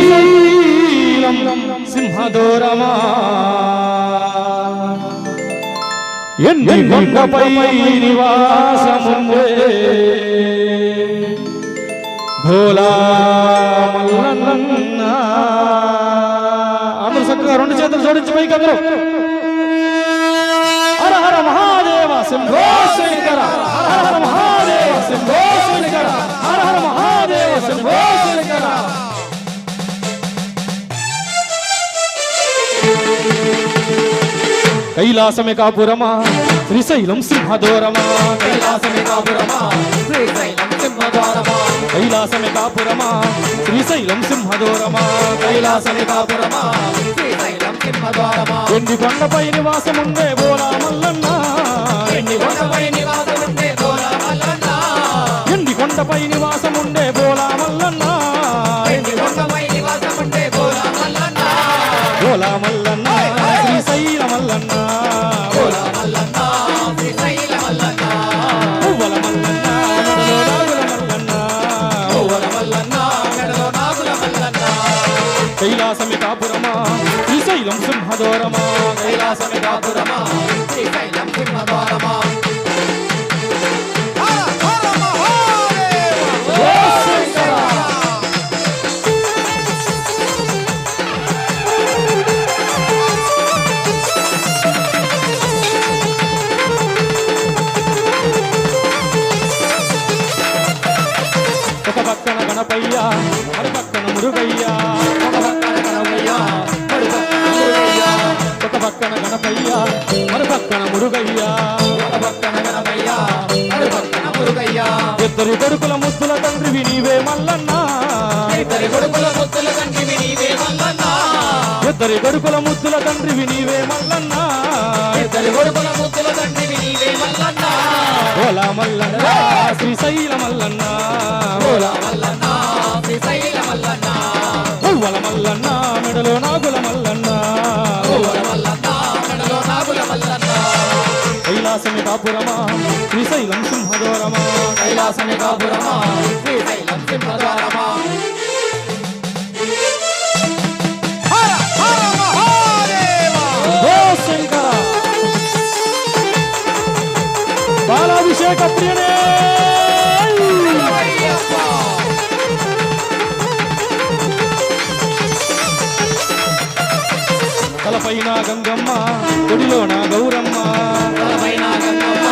శ్రీశైలం సింహదోరమా ఎన్ని కొండపై నివాసముందే భోలా మల్లన్న. అందరూ చక్కగా రెండు చేతులు జోడించి పైకి అందరూ హర హర మహాదేవ శంభో శంకర, హర హర మహాదేవ శంభో శంకర, హర హర మహాదేవ శంభో శంకర. కైలాసమే కాపురమా శ్రీశైలం సింహదోరమా, కైలాసమే కాపురమా శ్రీశైలం సింహద్వారమా, కైలాసమే కాపురమా శ్రీశైలం సింహదోరమా, కైలాసమే కాపురమా శ్రీశైలం సింహద్వారమా. ఎండి కొండపై నివాసముందే బోలా మల్లన్న, ఎండి కొండపై నివాసముండే భోలా మల్లన్న, ఎండి కొండపై నివాసముండే బోలా మల్లన్న, ఎండి కొండపై నివాసముండే భోలా మల్లన్న, బోలా మల్లన్న శ్రీశైల మల్లన్న, భోలా మల్లన్న శ్రీశైల మల్లన్న, పువ్వల మల్లన్న మెడలో నాగుల మల్లన్న, భువన మల్లన్న మెడలో నాగుల మల్లన్న. కైలాసమే కాపురమా శ్రీశైలం సింహదోరమా, కైలాసమే కాపురమా శ్రీశైలం సింహద్వారమా. ఒక పక్కన గణపయ్య మరి పక్కన మురుగయ్య, ఒక పక్కన గణపయ్య మరో పక్కన మురుగయ్య, ఒక పక్కన గణపయ్య మరి పక్కన మురుగయ్య, ఒక పక్కన గణపయ్య మరో పక్కన మురుగయ్య. ఇద్దరు కొడుకుల ముద్దుల తండ్రివి నీవే మల్లన్న, ఇద్దరి కొడుకుల ముద్దుల తండ్రివి నీవే మల్లన్న, ఇద్దరి కొడుకుల ముద్దుల తండ్రివి నీవే మల్లన్న, ఇద్దరి కొడుకుల ముద్దుల తండ్రివి నీవే మల్లన్న, ఓలా మల్లన్న శ్రీశైల మల్లన్న, భోలా మల్లన్న శ్రీశైల మల్లన్న, పువ్వల మల్లన్న మెడలో నాగుల మల్లన్న, భువన మల్లన్న మెడలో నాగుల మల్లన్న. కైలాసమే కాపురమా శ్రీశైలం సింహదోరమా, కైలాసమే కాపురమా శ్రీశైలం సింహద్వారమా. ఓ శంకర బాలాభిషేక ప్రియనే, తలపైన గంగమ్మ ఒడిలోన గౌరమ్మ, తలపైన గంగమ్మ